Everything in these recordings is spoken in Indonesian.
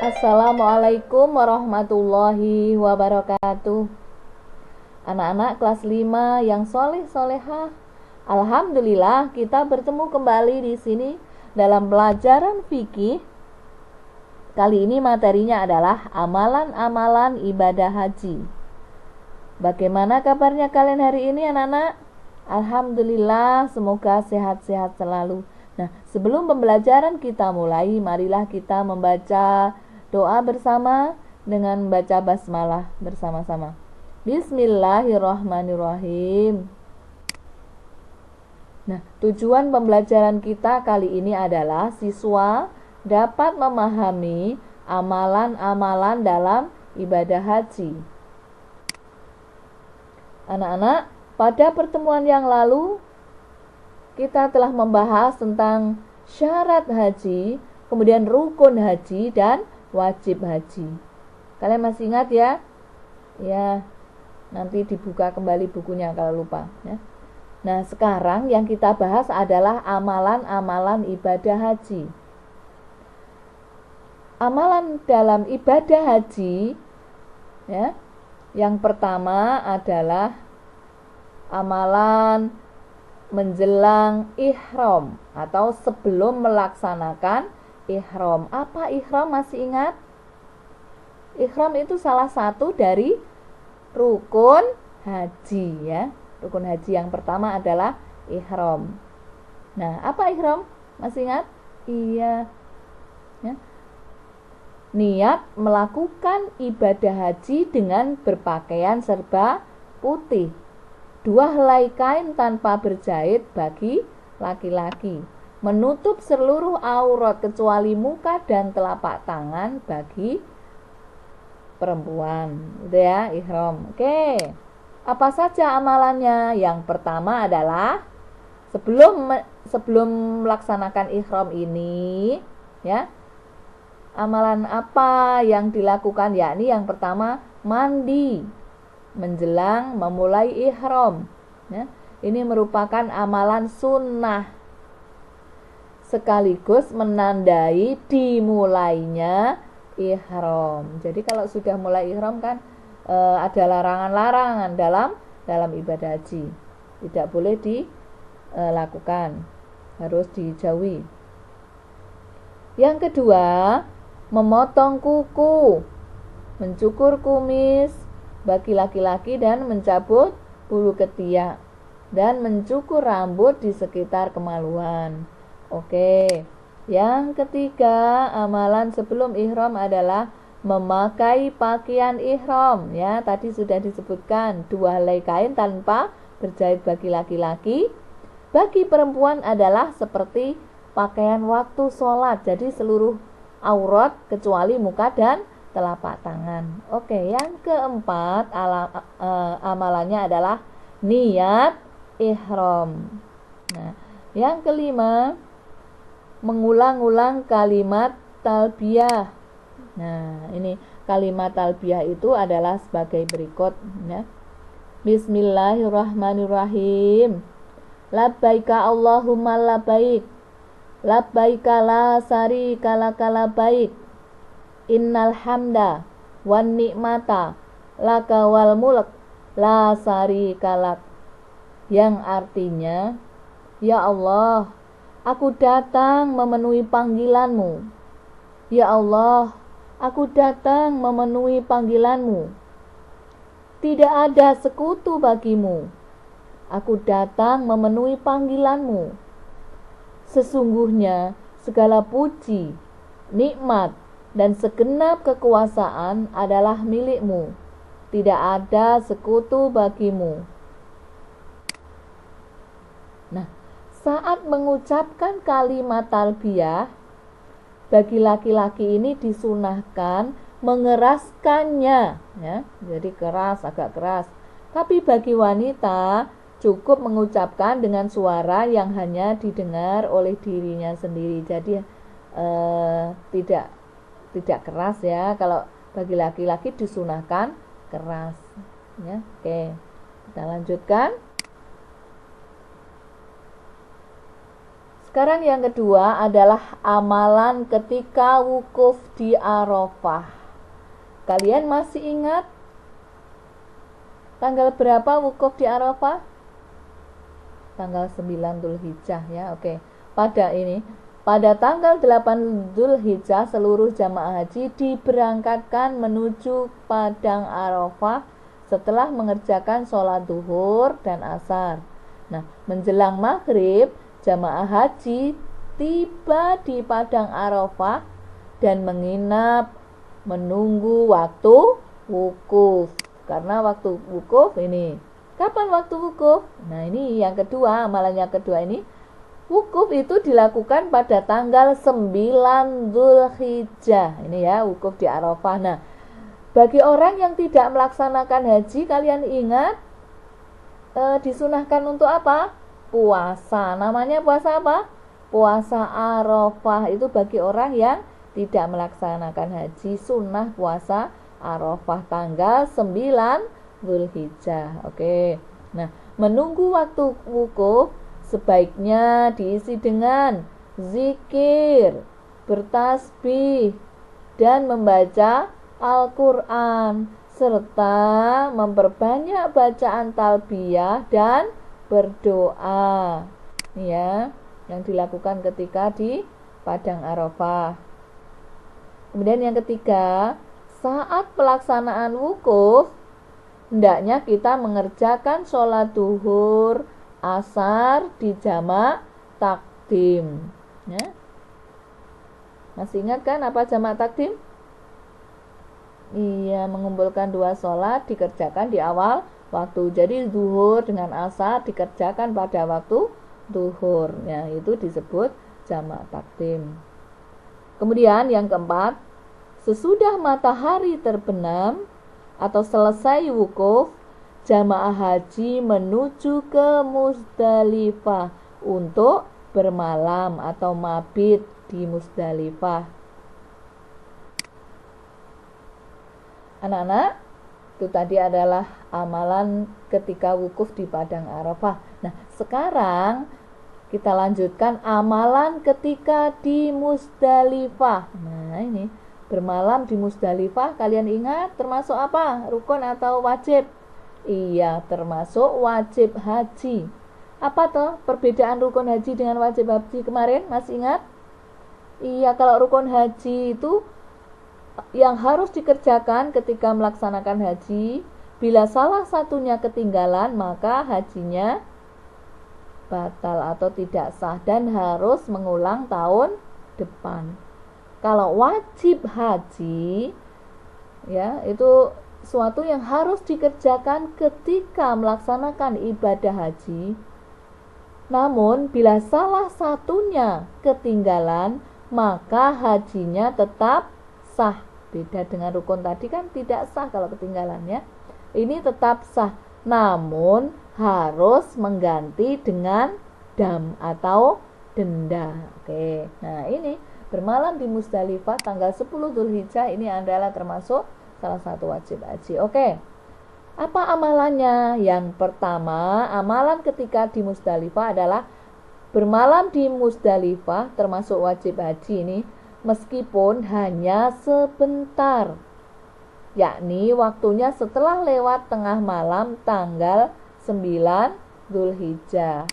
Assalamualaikum warahmatullahi wabarakatuh. Anak-anak kelas 5 yang soleh-solehah, alhamdulillah kita bertemu kembali di sini dalam pelajaran fikih. Kali ini materinya adalah amalan-amalan ibadah haji. Bagaimana kabarnya kalian hari ini anak-anak? Alhamdulillah, semoga sehat-sehat selalu. Nah, sebelum pembelajaran kita mulai, marilah kita membaca doa bersama dengan membaca basmalah bersama-sama. Bismillahirrahmanirrahim. Nah, tujuan pembelajaran kita kali ini adalah siswa dapat memahami amalan-amalan dalam ibadah haji. Anak-anak, pada pertemuan yang lalu kita telah membahas tentang syarat haji, kemudian rukun haji dan wajib haji. Kalian masih ingat ya? Ya, nanti dibuka kembali bukunya kalau lupa ya. Nah, sekarang yang kita bahas adalah amalan-amalan ibadah haji. Amalan dalam ibadah haji ya. Yang pertama adalah amalan menjelang ihram atau sebelum melaksanakan ihram. Apa ihram, masih ingat? Ihram itu salah satu dari rukun haji ya. Rukun haji yang pertama adalah ihram. Nah, apa ihram? Masih ingat? Iya. Ya. Niat melakukan ibadah haji dengan berpakaian serba putih. 2 helai kain tanpa berjahit bagi laki-laki. Menutup seluruh aurat kecuali muka dan telapak tangan bagi perempuan. Udah ya, ihram. Oke. Apa saja amalannya? Yang pertama adalah sebelum melaksanakan ihram ini, ya. Amalan apa yang dilakukan? Yakni yang pertama mandi menjelang memulai ihram. Ya. Ini merupakan amalan sunnah sekaligus menandai dimulainya ihram. Jadi kalau sudah mulai ihram kan ada larangan-larangan dalam ibadah haji. Tidak boleh dilakukan, harus dijauhi. Yang kedua, memotong kuku, mencukur kumis bagi laki-laki dan mencabut bulu ketiak dan mencukur rambut di sekitar kemaluan. Oke. Yang ketiga, amalan sebelum ihram adalah memakai pakaian ihram ya. Tadi sudah disebutkan 2 helai kain tanpa berjahit bagi laki-laki. Bagi perempuan adalah seperti pakaian waktu sholat, jadi seluruh aurat kecuali muka dan telapak tangan. Oke, yang keempat amalannya adalah niat ihram. Nah, yang kelima, mengulang-ulang kalimat talbiyah. Nah, ini kalimat talbiyah itu adalah sebagai berikut ya. Bismillahirrahmanirrahim. Labbaika Allahumma labbaik. Labbaika la syarika laka labbaik. Innal hamda wan ni'mata laka wal mulk la syarika lak. Yang artinya, ya Allah, aku datang memenuhi panggilanmu. Ya Allah, aku datang memenuhi panggilanmu. Tidak ada sekutu bagimu. Aku datang memenuhi panggilanmu. Sesungguhnya segala puji, nikmat, dan segenap kekuasaan adalah milikmu. Tidak ada sekutu bagimu. Nah, saat mengucapkan kalimat talbiyah, bagi laki-laki ini disunahkan mengeraskannya ya. Jadi keras, agak keras. Tapi bagi wanita cukup mengucapkan dengan suara yang hanya didengar oleh dirinya sendiri. Jadi tidak keras ya. Kalau bagi laki-laki disunahkan keras ya. Oke, kita lanjutkan. Sekarang yang kedua adalah amalan ketika wukuf di Arafah. Kalian masih ingat tanggal berapa wukuf di Arafah? Tanggal 9 Dzulhijjah ya. Oke. Pada tanggal 8 Dzulhijjah seluruh jamaah haji diberangkatkan menuju padang Arafah setelah mengerjakan sholat duhur dan asar. Nah, menjelang maghrib, jamaah haji tiba di padang Arafah dan menginap menunggu waktu wukuf. Karena waktu wukuf ini. Kapan waktu wukuf? Nah, ini yang kedua, amalan yang kedua ini. Wukuf itu dilakukan pada tanggal 9 Dzulhijjah. Ini ya, wukuf di Arafah. Nah, bagi orang yang tidak melaksanakan haji, kalian ingat disunahkan untuk apa? Puasa. Namanya puasa apa? Puasa Arafah. Itu bagi orang yang tidak melaksanakan haji, sunnah puasa Arafah tanggal 9 Dzulhijjah. Oke. Nah, menunggu waktu wukuf sebaiknya diisi dengan zikir, bertasbih, dan membaca Al-Quran, serta memperbanyak bacaan talbiyah dan berdoa. Ini ya, yang dilakukan ketika di padang Arafah. Kemudian yang ketiga, saat pelaksanaan wukuf, hendaknya kita mengerjakan sholat duhur, asar di jamak takdim. Ya. Masih ingat kan apa jamak takdim? Iya, mengumpulkan dua sholat dikerjakan di awal waktu. Jadi duhur dengan asar dikerjakan pada waktu duhur. Ya, itu disebut jamak takdim. Kemudian yang keempat, sesudah matahari terbenam atau selesai wukuf, jamaah haji menuju ke Muzdalifah untuk bermalam atau mabit di Muzdalifah. Anak-anak, itu tadi adalah amalan ketika wukuf di padang Arafah. Nah, sekarang kita lanjutkan amalan ketika di Muzdalifah. Nah, ini bermalam di Muzdalifah, kalian ingat termasuk apa? Rukun atau wajib? Iya, termasuk wajib haji. Apa tuh perbedaan rukun haji dengan wajib haji kemarin? Masih ingat? Iya, kalau rukun haji itu yang harus dikerjakan ketika melaksanakan haji, bila salah satunya ketinggalan, maka hajinya batal atau tidak sah dan harus mengulang tahun depan. Kalau wajib haji, ya, itu suatu yang harus dikerjakan ketika melaksanakan ibadah haji. Namun, bila salah satunya ketinggalan, maka hajinya tetap sah. Beda dengan rukun tadi kan tidak sah kalau ketinggalannya. Ini tetap sah, namun harus mengganti dengan dam atau denda. Oke. Nah, ini bermalam di Muzdalifah tanggal 10 Dzulhijjah ini adalah termasuk salah satu wajib haji. Oke. Apa amalannya? Yang pertama, amalan ketika di Muzdalifah adalah bermalam di Muzdalifah termasuk wajib haji ini meskipun hanya sebentar, yakni waktunya setelah lewat tengah malam tanggal 9 Dzulhijjah.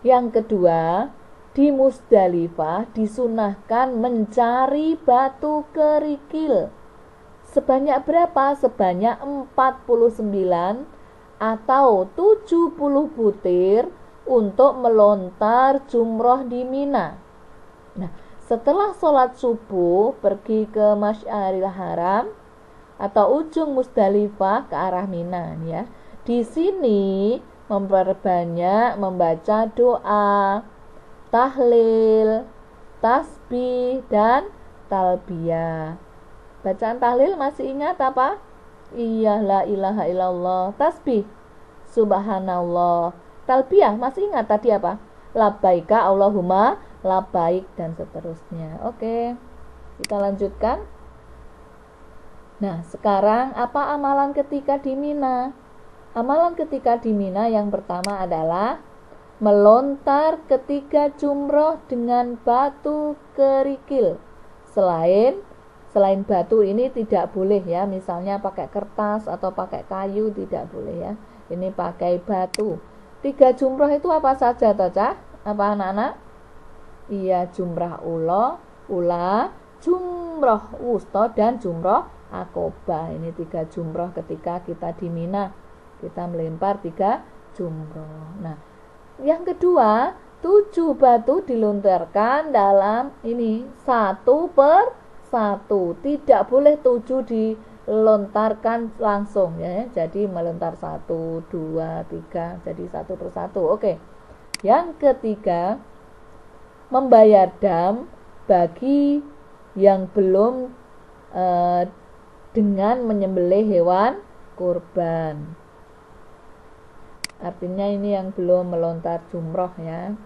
Yang kedua, di Muzdalifah disunahkan mencari batu kerikil. Sebanyak berapa? Sebanyak 49 atau 70 butir untuk melontar jumroh di Mina. Nah, setelah sholat subuh pergi ke Masy'aril Haram atau ujung Muzdalifah ke arah Mina ya. Di sini memperbanyak membaca doa, tahlil, tasbih dan talbiyah. Bacaan tahlil masih ingat apa? Iya, la ilaha illallah. Tasbih, subhanallah. Talbiyah masih ingat tadi apa? Labbaika Allahumma labbaik dan seterusnya. Oke, kita lanjutkan. Nah, sekarang apa amalan ketika di Mina? Amalan ketika di Mina yang pertama adalah melontar ketika jumroh dengan batu kerikil. Selain batu ini tidak boleh ya, misalnya pakai kertas atau pakai kayu tidak boleh ya. Ini pakai batu. 3 jumroh itu apa saja toh, Cah? Apa anak-anak? Iya, jumrah ula, jumroh wusta dan jumroh akobah. Ini 3 jumroh ketika kita di Mina. Kita melempar 3 jumroh. Nah, yang kedua, 7 batu dilontarkan dalam ini 1 per 1. Tidak boleh 7 dilontarkan langsung ya. Jadi melontar 1, 2, 3, jadi 1 per 1. Oke. Yang ketiga, membayar dam bagi yang belum dengan menyembelih hewan kurban. Artinya ini yang belum melontar jumroh ya.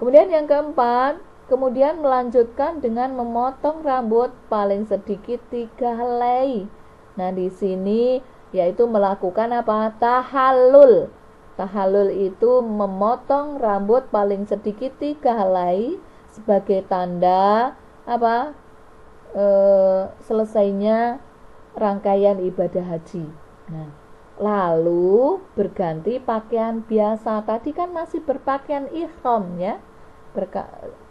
Kemudian yang keempat, kemudian melanjutkan dengan memotong rambut paling sedikit 3 helai. Nah, di sini yaitu melakukan apa? Tahallul. Tahallul itu memotong rambut paling sedikit 3 helai sebagai tanda apa? Selesainya rangkaian ibadah haji. Nah, lalu berganti pakaian biasa. Tadi kan masih berpakaian ihram ya,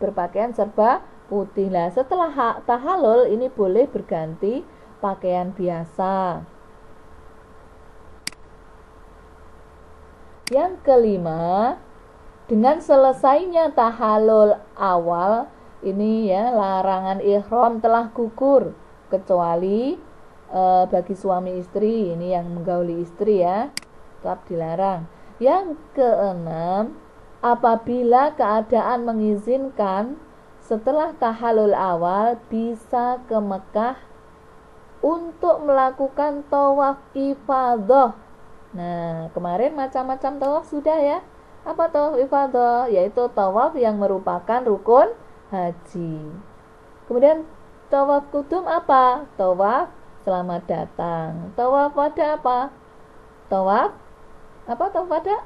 berpakaian serba putih. Nah, setelah tahallul ini boleh berganti pakaian biasa. Yang kelima, dengan selesainya tahallul awal ini ya, larangan ihram telah gugur kecuali bagi suami istri, ini yang menggauli istri ya, tetap dilarang. Yang keenam, apabila keadaan mengizinkan setelah tahallul awal bisa ke Mekah untuk melakukan tawaf ifadah. Nah, kemarin macam-macam tawaf sudah ya. Apa tawaf ifadah? Yaitu tawaf yang merupakan rukun haji. Kemudian tawaf kudum apa? Tawaf selamat datang. Tawaf wada apa? Tawaf wada?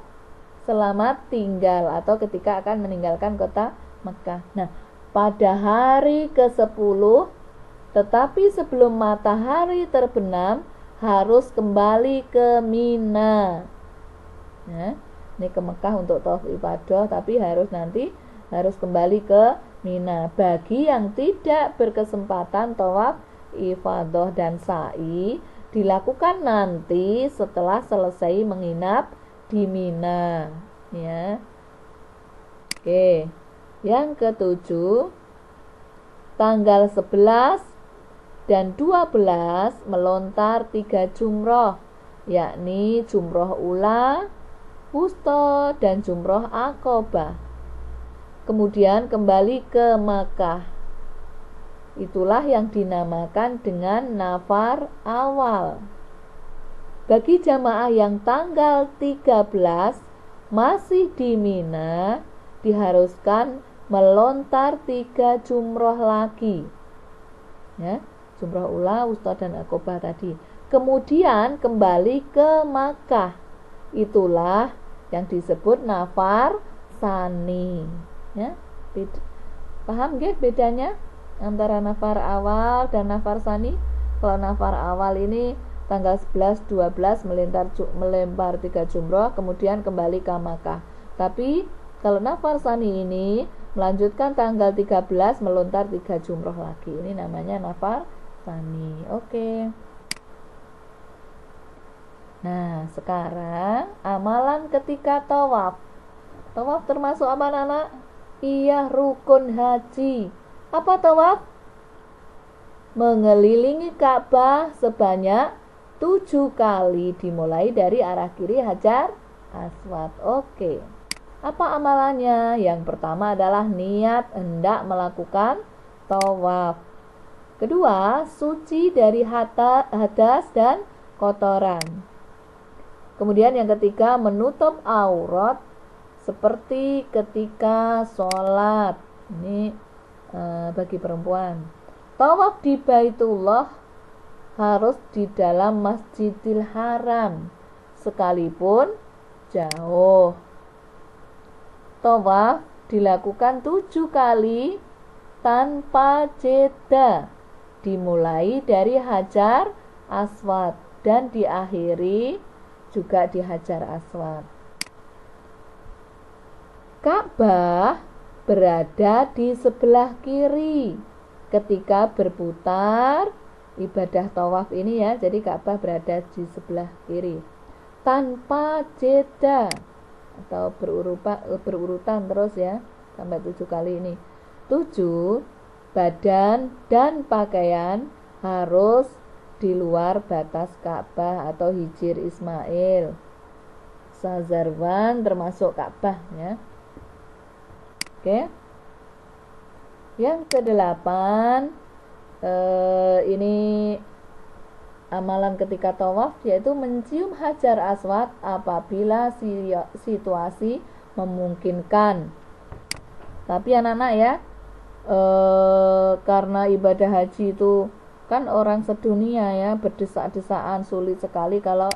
Selamat tinggal atau ketika akan meninggalkan kota Mekah. Nah, pada hari ke-10 tetapi sebelum matahari terbenam harus kembali ke Mina. Nah, ini ke Mekah untuk tawaf ibadah, tapi harus kembali ke Mina. Bagi yang tidak berkesempatan tawaf ifadah dan sa'i dilakukan nanti setelah selesai menginap di Mina ya. Oke. Yang ketujuh, tanggal 11 dan 12 melontar 3 jumroh, yakni jumroh ula, wusta dan jumroh akobah. Kemudian kembali ke Makkah. Itulah yang dinamakan dengan nafar awal. Bagi jamaah yang tanggal 13 masih di Mina, diharuskan melontar 3 jumroh lagi ya, jumroh ula, wusta dan akobah tadi. Kemudian kembali ke Makkah. Itulah yang disebut nafar sani ya. Paham nggih bedanya antara nafar awal dan nafar sani? Kalau nafar awal ini tanggal 11, 12 melempar 3 jumroh, kemudian kembali ke Makkah. Tapi kalau nafar sani ini melanjutkan tanggal 13 melontar 3 jumroh lagi. Ini namanya nafar sani. Oke. Nah, sekarang amalan ketika tawaf. Tawaf termasuk apa, anak? Iya, rukun haji. Apa tawaf? Mengelilingi Ka'bah sebanyak 7 kali, dimulai dari arah kiri Hajar Aswad. Oke. Apa amalannya? Yang pertama adalah niat hendak melakukan tawaf. Kedua, suci dari hadas dan kotoran. Kemudian yang ketiga, menutup aurat seperti ketika sholat. Ini bagi perempuan. Tawaf di Baitullah harus di dalam Masjidil Haram sekalipun jauh. Tawaf dilakukan 7 kali tanpa jeda, dimulai dari Hajar Aswad dan diakhiri juga di Hajar Aswad. Ka'bah berada di sebelah kiri ketika berputar ibadah tawaf ini ya. Jadi Ka'bah berada di sebelah kiri tanpa jeda atau berurutan terus ya sampai 7 kali ini. 7, badan dan pakaian harus di luar batas Ka'bah atau Hijir Ismail. Sazarwan termasuk Ka'bah ya. Oke. Yang ke-8 ini amalan ketika tawaf, yaitu mencium Hajar Aswad apabila situasi memungkinkan. Tapi anak-anak ya, karena ibadah haji itu kan orang sedunia ya, berdesak-desaan, sulit sekali kalau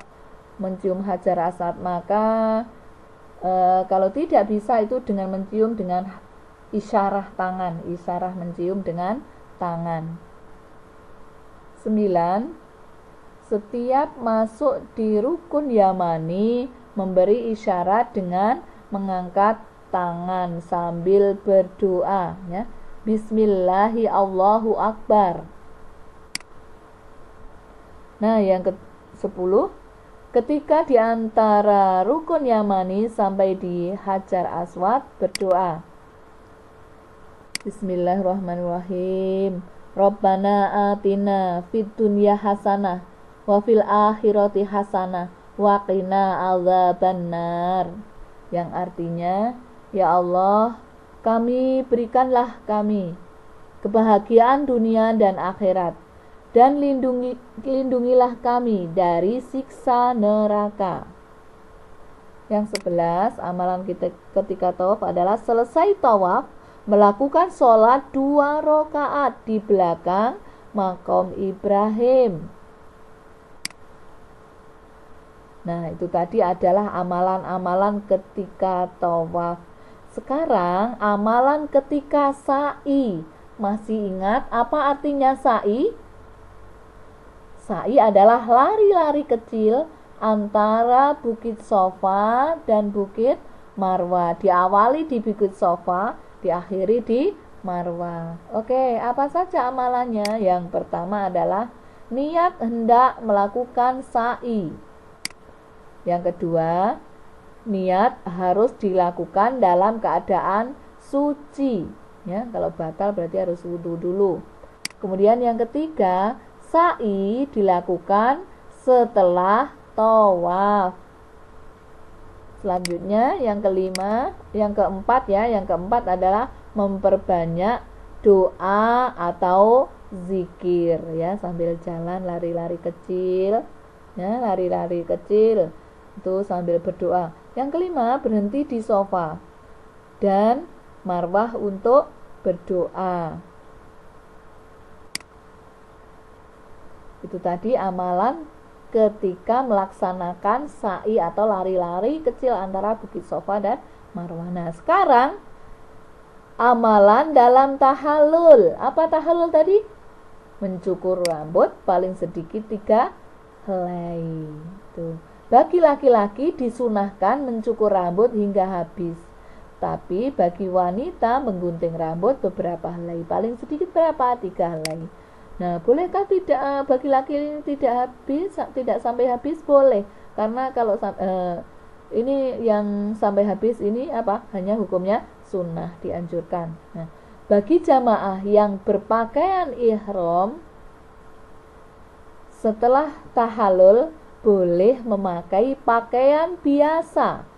mencium Hajar Aswad. Maka kalau tidak bisa itu dengan mencium dengan isyarah tangan, isyarah mencium dengan tangan. 9, setiap masuk di rukun Yamani memberi isyarat dengan mengangkat tangan sambil berdoa ya. Bismillahi Allahu Akbar. Nah, yang ke-10, ketika di antara rukun Yamani sampai di Hajar Aswad berdoa. Bismillahirrahmanirrahim. Rabbana atina fid dunya hasanah wa fil akhirati hasanah wa qina adzabannar. Yang artinya, ya Allah, berikanlah kami kebahagiaan dunia dan akhirat, dan lindungilah kami dari siksa neraka. Yang 11, amalan kita ketika tawaf adalah selesai tawaf melakukan sholat 2 rakaat di belakang Maqam Ibrahim. Nah, itu tadi adalah amalan-amalan ketika tawaf. Sekarang amalan ketika sa'i. Masih ingat apa artinya sa'i? Sa'i adalah lari-lari kecil antara Bukit Sofa dan Bukit Marwah. Diawali di Bukit Sofa, diakhiri di Marwah. Oke, apa saja amalannya? Yang pertama adalah niat hendak melakukan sa'i. Yang kedua, niat harus dilakukan dalam keadaan suci. Ya, kalau batal berarti harus wudu dulu. Kemudian yang ketiga, sa'i dilakukan setelah tawaf. Selanjutnya yang keempat adalah memperbanyak doa atau zikir ya, sambil jalan lari-lari kecil ya, lari-lari kecil itu sambil berdoa. Yang kelima, berhenti di sofa dan Marwah untuk berdoa. Itu tadi amalan ketika melaksanakan sa'i atau lari-lari kecil antara Bukit Sofa dan Marwah. Nah, sekarang amalan dalam tahallul. Apa tahallul tadi? Mencukur rambut paling sedikit 3 helai. Tuh. Bagi laki-laki disunahkan mencukur rambut hingga habis. Tapi bagi wanita menggunting rambut beberapa helai. Paling sedikit berapa? 3 helai. Nah, bolehkah tidak bagi laki tidak sampai habis? Boleh. Karena kalau ini yang sampai habis ini apa? Hanya hukumnya sunnah, dianjurkan. Nah, bagi jamaah yang berpakaian ihram setelah tahallul boleh memakai pakaian biasa,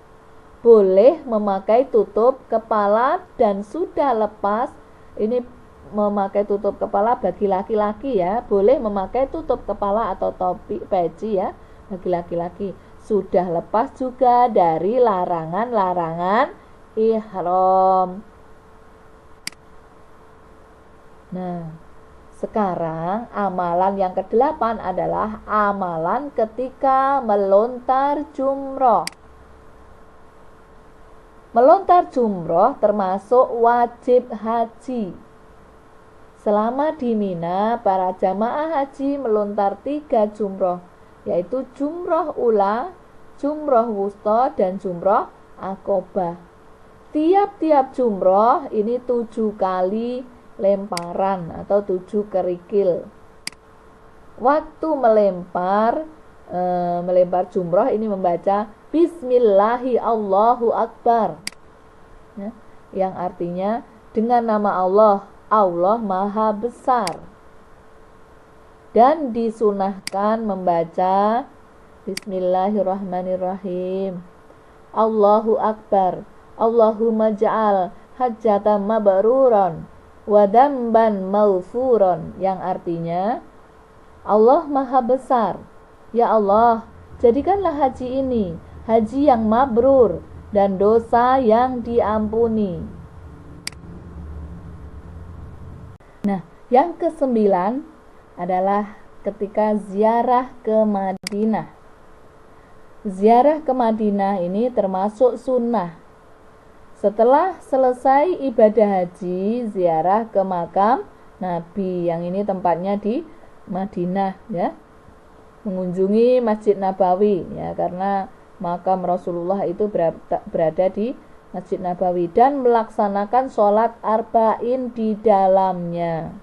boleh memakai tutup kepala, dan sudah lepas. Ini memakai tutup kepala bagi laki-laki ya, boleh memakai tutup kepala atau topi peci ya bagi laki-laki. Sudah lepas juga dari larangan-larangan ihram. Nah, sekarang amalan yang ke-8 adalah amalan ketika melontar jumroh. Melontar jumroh termasuk wajib haji. Selama di Mina, para jamaah haji melontar 3 jumroh, yaitu jumroh ula, jumroh wusta, dan jumroh akobah. Tiap-tiap jumroh ini 7 kali lemparan atau 7 kerikil. Waktu melempar jumroh ini membaca Bismillahi Allahu Akbar, ya, yang artinya dengan nama Allah, Allah Maha Besar. Dan disunahkan membaca Bismillahirrahmanirrahim, Allahu Akbar, Allahumma ja'al hajjatan mabruran wa damban maghfuran, yang artinya Allah Maha Besar, ya Allah, jadikanlah haji ini haji yang mabrur dan dosa yang diampuni. Nah, yang ke-9 adalah ketika ziarah ke Madinah. Ziarah ke Madinah ini termasuk sunnah. Setelah selesai ibadah haji, ziarah ke makam Nabi, yang ini tempatnya di Madinah, ya. Mengunjungi Masjid Nabawi, ya, karena makam Rasulullah itu berada di Masjid Nabawi, dan melaksanakan sholat arba'in di dalamnya.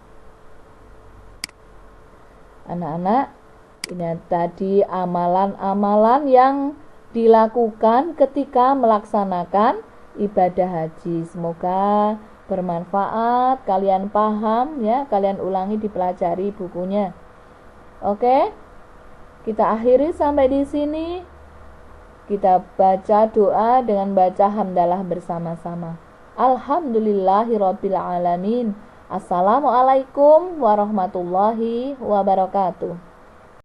Anak-anak, ini tadi amalan-amalan yang dilakukan ketika melaksanakan ibadah haji. Semoga bermanfaat, kalian paham, ya, kalian ulangi, dipelajari bukunya. Oke, kita akhiri sampai di sini. Kita baca doa dengan baca hamdalah bersama-sama. Alhamdulillahirabbil alamin. Assalamualaikum warahmatullahi wabarakatuh.